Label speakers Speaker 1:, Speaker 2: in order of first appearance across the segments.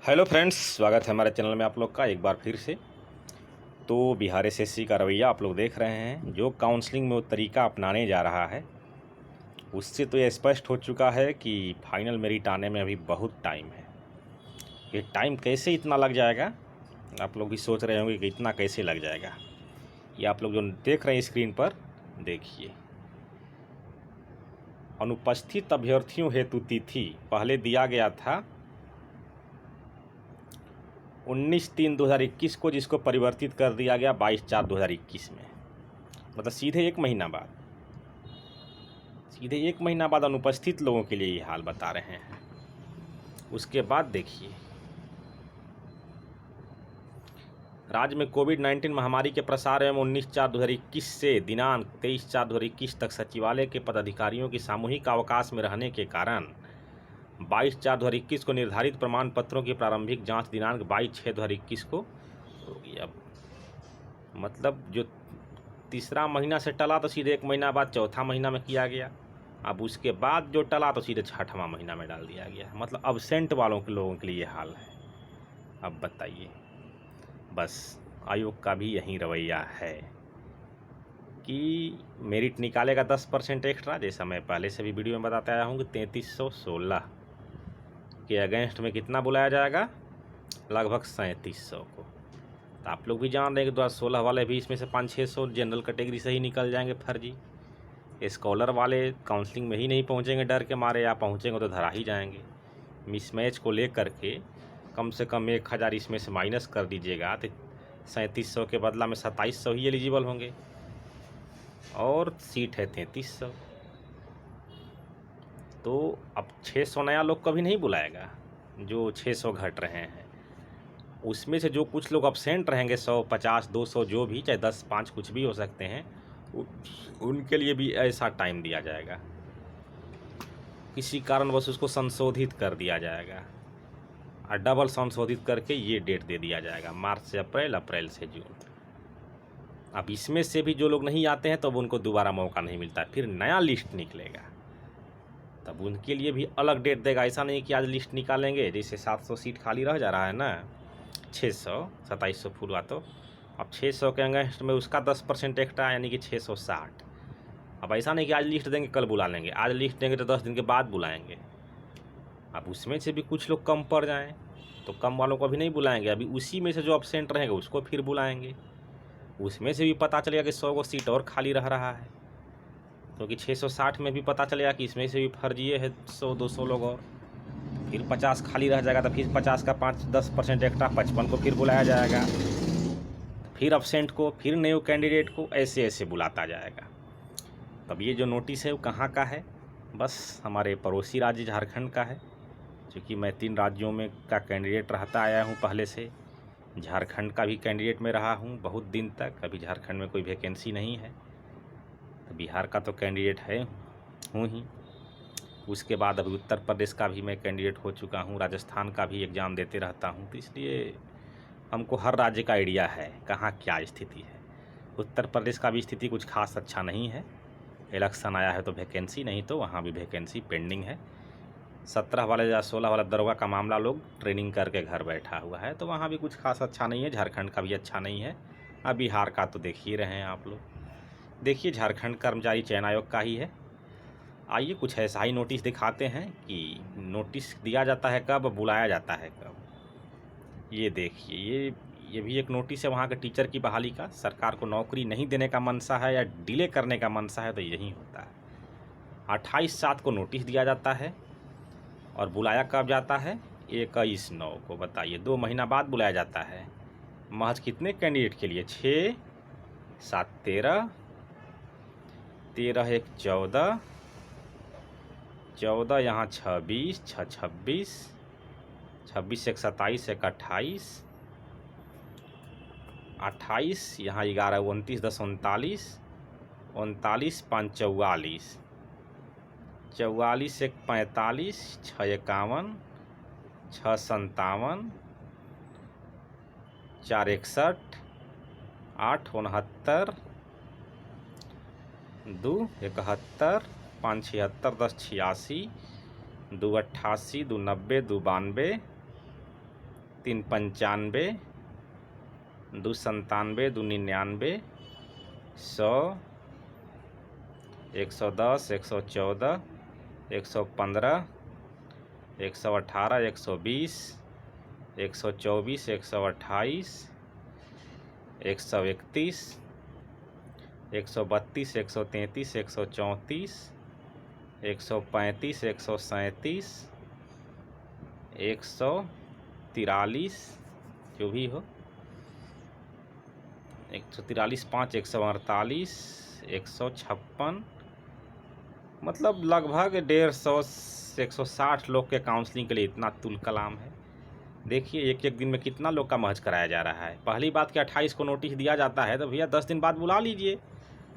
Speaker 1: Hello friends, स्वागत है हमारे चैनल में आप लोग का एक बार फिर से। तो बिहार एसएससी का रवैया आप लोग देख रहे हैं, जो काउंसलिंग में वो तरीका अपनाने जा रहा है उससे तो ये स्पष्ट हो चुका है कि फाइनल मेरिट आने में अभी बहुत टाइम है। ये टाइम कैसे इतना लग जाएगा, आप लोग भी सोच रहे होंगे कि इतना कैसे लग जाएगा। ये आप लोग जो देख रहे हैं स्क्रीन पर देखिए, अनुपस्थित अभ्यर्थियों हेतु तिथि पहले दिया गया था 19/3/2021 को, जिसको परिवर्तित कर दिया गया 22/4/2021 में। मतलब सीधे एक महीना बाद अनुपस्थित लोगों के लिए ये हाल बता रहे हैं। उसके बाद देखिए, राज्य में कोविड-19 महामारी के प्रसार एवं 19/4/2021 से दिनांक 23/4/2021 तक सचिवालय के पदाधिकारियों की सामूहिक अवकाश में रहने के कारण 22/4/2021 को निर्धारित प्रमाण पत्रों की प्रारंभिक जांच दिनांक 22/6/2021 को होगी। अब मतलब जो तीसरा महीना से टला तो सीधे एक महीना बाद चौथा महीना में किया गया। अब उसके बाद जो टला तो सीधे छठवां महीना में डाल दिया गया। मतलब अब्सेंट वालों के लोगों के लिए ये हाल है। अब बताइए, बस आयोग का भी यही रवैया है कि मेरिट निकालेगा 10% एक्स्ट्रा। जैसा मैं पहले से भी वीडियो में बताते आया हूँ कि 3316 के अगेंस्ट में कितना बुलाया जाएगा, लगभग 3700 को। तो आप लोग भी जान रहे हैं कि 2016 वाले भी इसमें से 500-600 जनरल कैटेगरी से ही निकल जाएंगे फर्जी। स्कॉलर वाले काउंसलिंग में ही नहीं पहुंचेंगे डर के मारे, या पहुंचेंगे तो धरा ही जाएंगे। मिसमैच को लेकर के कम से कम 1000 इसमें से माइनस कर दीजिएगा तो 3700 के बदला में 2700 ही एलिजिबल होंगे, और सीट है 3300। तो अब 600 नया लोग कभी नहीं बुलाएगा। जो 600 घट रहे हैं उसमें से जो कुछ लोग अब्सेंट रहेंगे, 150, 200 जो भी, चाहे 10, 5 कुछ भी हो सकते हैं, उनके लिए भी ऐसा टाइम दिया जाएगा। किसी कारणवश उसको संशोधित कर दिया जाएगा और डबल संशोधित करके ये डेट दे दिया जाएगा, मार्च से अप्रैल, अप्रैल से जून। अब इसमें से भी जो लोग नहीं आते हैं तो अब उनको दोबारा मौका नहीं मिलता, फिर नया लिस्ट निकलेगा, तब उनके लिए भी अलग डेट देगा। ऐसा नहीं कि आज लिस्ट निकालेंगे, जैसे 700 सीट खाली रह जा रहा है ना, 600, 2700 फुल हुआ, तो अब 600 के अगेंस्ट में उसका 10% एक्स्ट्रा, यानी कि 660। अब ऐसा नहीं कि आज लिस्ट देंगे कल बुला लेंगे, आज लिस्ट देंगे तो 10 दिन के बाद बुलाएंगे। अब उसमें से भी कुछ लोग कम पड़ जाएं तो कम वालों को अभी नहीं बुलाएंगे, अभी उसी में से जो अब्सेंट रहेंगे उसको फिर बुलाएंगे। उसमें से भी पता चलेगा कि 100 को सीट और खाली रह रहा है, क्योंकि 660 में भी पता चलेगा कि इसमें से भी फर्जी है 100-200 लोग, और फिर 50 खाली रह जाएगा तो फिर 50 का 5-10% एक्स्ट्रा 55 को फिर बुलाया जाएगा, फिर अब्सेंट को, फिर न्यू कैंडिडेट को, ऐसे ऐसे बुलाता जाएगा। तब ये जो नोटिस है वो कहाँ का है, बस हमारे पड़ोसी राज्य झारखंड का है। क्योंकि मैं 3 राज्यों में का कैंडिडेट रहता आया हूँ पहले से, झारखंड का भी कैंडिडेट में रहा हूँ बहुत दिन तक। अभी झारखंड में कोई वैकेंसी नहीं है, तो बिहार का तो कैंडिडेट है हूँ ही। उसके बाद अभी उत्तर प्रदेश का भी मैं कैंडिडेट हो चुका हूँ, राजस्थान का भी एग्ज़ाम देते रहता हूँ, तो इसलिए हमको हर राज्य का आइडिया है कहाँ क्या स्थिति है। उत्तर प्रदेश का भी स्थिति कुछ खास अच्छा नहीं है, इलेक्शन आया है तो वैकेंसी, नहीं तो वहाँ भी वैकेंसी पेंडिंग है। 17 वाले या 16 वाला दरोगा का मामला लोग ट्रेनिंग करके घर बैठा हुआ है, तो वहाँ भी कुछ खास अच्छा नहीं है। झारखंड का भी अच्छा नहीं है। अब बिहार का तो देख ही रहे हैं आप लोग। देखिए, झारखंड कर्मचारी चयन आयोग का ही है। आइए कुछ ऐसा ही नोटिस दिखाते हैं कि नोटिस दिया जाता है कब, बुलाया जाता है कब। ये देखिए, ये भी एक नोटिस है वहाँ के टीचर की बहाली का। सरकार को नौकरी नहीं देने का मनसा है या डिले करने का मनसा है तो यही होता है। 28/7 को नोटिस दिया जाता है और बुलाया कब जाता है, 21/9 को। बताइए, 2 महीना बाद बुलाया जाता है। महज कितने कैंडिडेट के लिए, 6, 7, 13, 13 1 14, 14 यहाँ 26, 6 26, 26 1 27, 1 28, 28 यहाँ 11 29, 10 39, 39 5 44, 44 1 45, 6 51, 6 57, 4 61, 8 69, 2 71, 5 76, 10 86, 2 88, 2 90, 2 92, 395, 297, 299, 100, 110, 114, 115, 118, 120, 124, 128, 131, 132, 133, 134, 135, 137, 143, जो भी हो, 143, 5, 148, 156, मतलब लगभग 150 160 लोग के काउंसलिंग के लिए इतना तुल कलाम है। देखिए एक एक दिन में कितना लोग का महज कराया जा रहा है। पहली बात कि 28 को नोटिस दिया जाता है तो भैया 10 दिन बाद बुला लीजिए।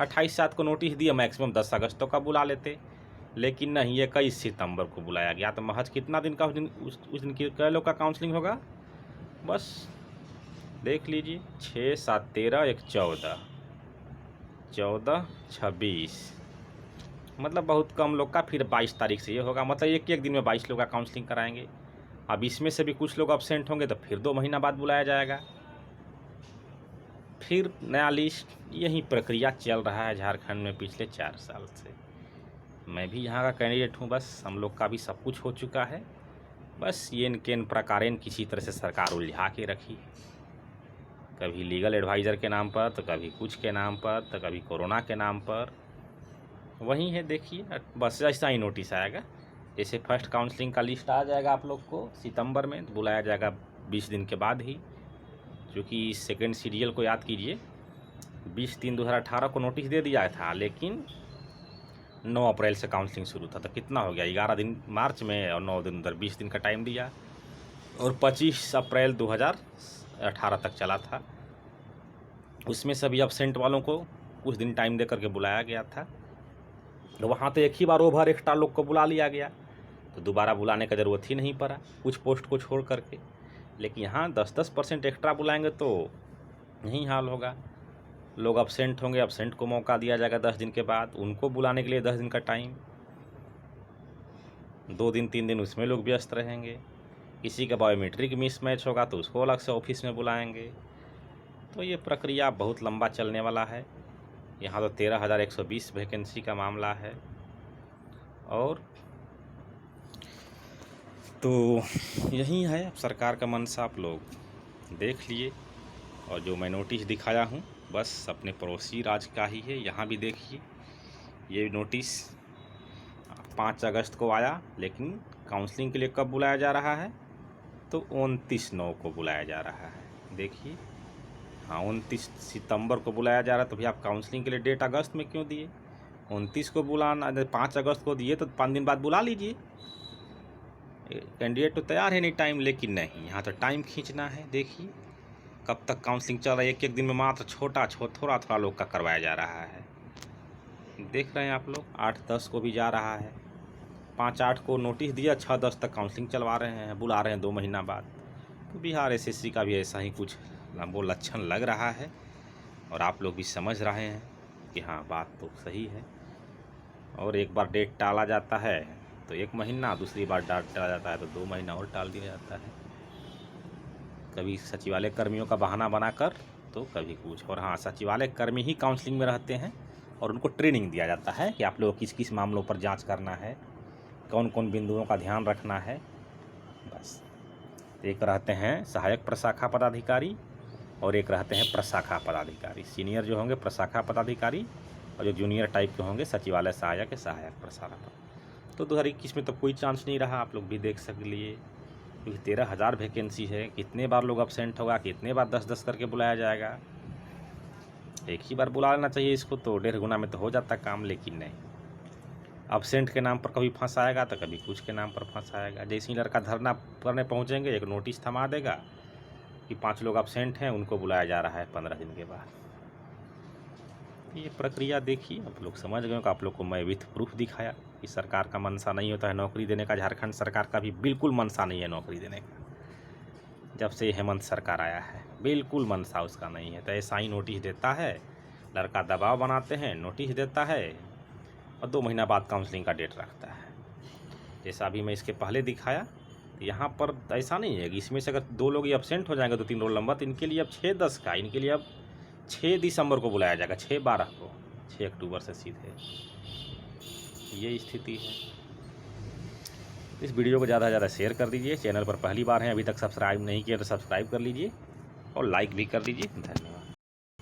Speaker 1: 28/7 को नोटिस दिया, मैक्सिमम 10 अगस्त का बुला लेते, लेकिन नहीं, 21 सितंबर को बुलाया गया। तो महज कितना दिन का उस दिन कै लोग का काउंसलिंग होगा, बस देख लीजिए, 6, 7, 13, 1, 14, 14, 26, मतलब बहुत कम लोग का। फिर 22 तारीख से ये होगा, मतलब एक एक दिन में 22 लोग का काउंसलिंग कराएंगे। अब इसमें से भी कुछ लोग अब्सेंट होंगे तो फिर 2 महीना बाद बुलाया जाएगा, फिर नया लिस्ट। यही प्रक्रिया चल रहा है झारखंड में पिछले 4 साल से। मैं भी यहाँ का कैंडिडेट हूँ, बस हम लोग का भी सब कुछ हो चुका है। बस ये केन प्रकारेन किसी तरह से सरकार उलझा के रखी है, कभी लीगल एडवाइज़र के नाम पर, तो कभी कुछ के नाम पर, तो कभी कोरोना के नाम पर। वही है, देखिए बस ऐसा ही नोटिस आएगा। जैसे फर्स्ट काउंसलिंग का लिस्ट आ जाएगा आप लोग को सितंबर में, तो बुलाया जाएगा 20 दिन के बाद ही। क्योंकि सेकेंड सीरियल को याद कीजिए, 20/3/2018 को नोटिस दे दिया था, लेकिन 9 अप्रैल से काउंसलिंग शुरू था। तो कितना हो गया, 11 दिन मार्च में और 9 दिन उधर, 20 दिन का टाइम दिया। और 25 अप्रैल 2018 तक चला था। उसमें सभी अब्सेंट वालों को कुछ दिन टाइम दे करके बुलाया गया था। तो वहाँ तो एक ही बार ओवर एक्स्ट्रा लोग को बुला लिया गया, तो दोबारा बुलाने का ज़रूरत ही नहीं पड़ा कुछ पोस्ट को छोड़ करके। लेकिन यहाँ 10% एक्स्ट्रा बुलाएंगे तो यही हाल होगा। लोग अब्सेंट होंगे, अब्सेंट को मौका दिया जाएगा 10 दिन के बाद, उनको बुलाने के लिए 10 दिन का टाइम, 2 दिन 3 दिन उसमें लोग व्यस्त रहेंगे। किसी का बायोमेट्रिक मिसमैच होगा तो उसको अलग से ऑफिस में बुलाएंगे। तो ये प्रक्रिया बहुत लंबा चलने वाला है। यहाँ तो 13,120 वैकेंसी का मामला है। और तो यही है अब सरकार का मनसा, आप लोग देख लिए। और जो मैं नोटिस दिखाया हूँ बस अपने पड़ोसी राज्य का ही है। यहाँ भी देखिए, ये नोटिस 5 अगस्त को आया, लेकिन काउंसलिंग के लिए कब बुलाया जा रहा है, तो 29/9 को बुलाया जा रहा है। देखिए, हाँ 29 सितंबर को बुलाया जा रहा है। तो भैया आप काउंसलिंग के लिए डेट अगस्त में क्यों दिए? 29 को बुलाना, 5 अगस्त को दिए तो 5 दिन बाद बुला लीजिए। कैंडिडेट तो तैयार है नहीं टाइम, लेकिन नहीं, यहाँ तो टाइम खींचना है। देखिए कब तक काउंसलिंग चल रहा है, एक एक दिन में मात्र थोड़ा लोग का करवाया जा रहा है। देख रहे हैं आप लोग, 8-10 को भी जा रहा है, 5-8 को नोटिस दिया, 6-10 तक काउंसलिंग चलवा रहे हैं, बुला रहे हैं 2 महीना बाद। तो बिहार एसएससी का भी ऐसा ही कुछ वो लक्षण लग रहा है। और आप लोग भी समझ रहे हैं कि हाँ बात तो सही है। और एक बार डेट टाला जाता है तो 1 महीना, दूसरी बार डेट टाला जाता है तो 2 महीना और टाल दिया जाता है। कभी सचिवालय कर्मियों का बहाना बनाकर, तो कभी कुछ। और हाँ, सचिवालय कर्मी ही काउंसलिंग में रहते हैं और उनको ट्रेनिंग दिया जाता है कि आप लोग किस किस मामलों पर जांच करना है, कौन कौन बिंदुओं का ध्यान रखना है। बस एक रहते हैं सहायक प्रशाखा पदाधिकारी और एक रहते हैं प्रशाखा पदाधिकारी। सीनियर जो होंगे प्रशाखा पदाधिकारी और जो जूनियर टाइप के होंगे सचिवालय सहायक प्रशाखा। तो 2021 में तो कोई चांस नहीं रहा, आप लोग भी देख सक लिए। क्योंकि 13,000 वैकेंसी है, कितने बार लोग अब्सेंट होगा, कितने बार 10-10 करके बुलाया जाएगा। एक ही बार बुला लेना चाहिए इसको, तो 1.5 गुना में तो हो जाता काम। लेकिन नहीं, अब्सेंट के नाम पर कभी फंसाएगा तो कभी कुछ के नाम पर फंसाएगा। जैसे ही लड़का धरना करने पहुँचेंगे, एक नोटिस थमा देगा कि 5 लोग अब्सेंट हैं, उनको बुलाया जा रहा है 15 दिन के बाद। ये प्रक्रिया देखिए, आप लोग समझ गए कि आप लोग को मैं विथ प्रूफ दिखाया कि सरकार का मनसा नहीं होता है नौकरी देने का। झारखंड सरकार का भी बिल्कुल मनसा नहीं है नौकरी देने का। जब से हेमंत सरकार आया है बिल्कुल मनसा उसका नहीं है। तो ऐसा ही नोटिस देता है, लड़का दबाव बनाते हैं, नोटिस देता है और 2 महीना बाद काउंसलिंग का डेट रखता है। जैसा अभी मैं इसके पहले दिखाया तो यहाँ पर ऐसा नहीं है कि इसमें से अगर 2 लोग ये अपसेंट हो जाएंगे 2-3 रोल नंबर, तो इनके लिए अब 6-10 का, इनके लिए अब 6 दिसंबर को बुलाया जाएगा, 6-12 को, 6 अक्टूबर से सीधे। ये स्थिति है। इस वीडियो को ज़्यादा से ज़्यादा शेयर कर दीजिए। चैनल पर पहली बार हैं, अभी तक सब्सक्राइब नहीं किया तो सब्सक्राइब कर लीजिए और लाइक भी कर दीजिए। धन्यवाद।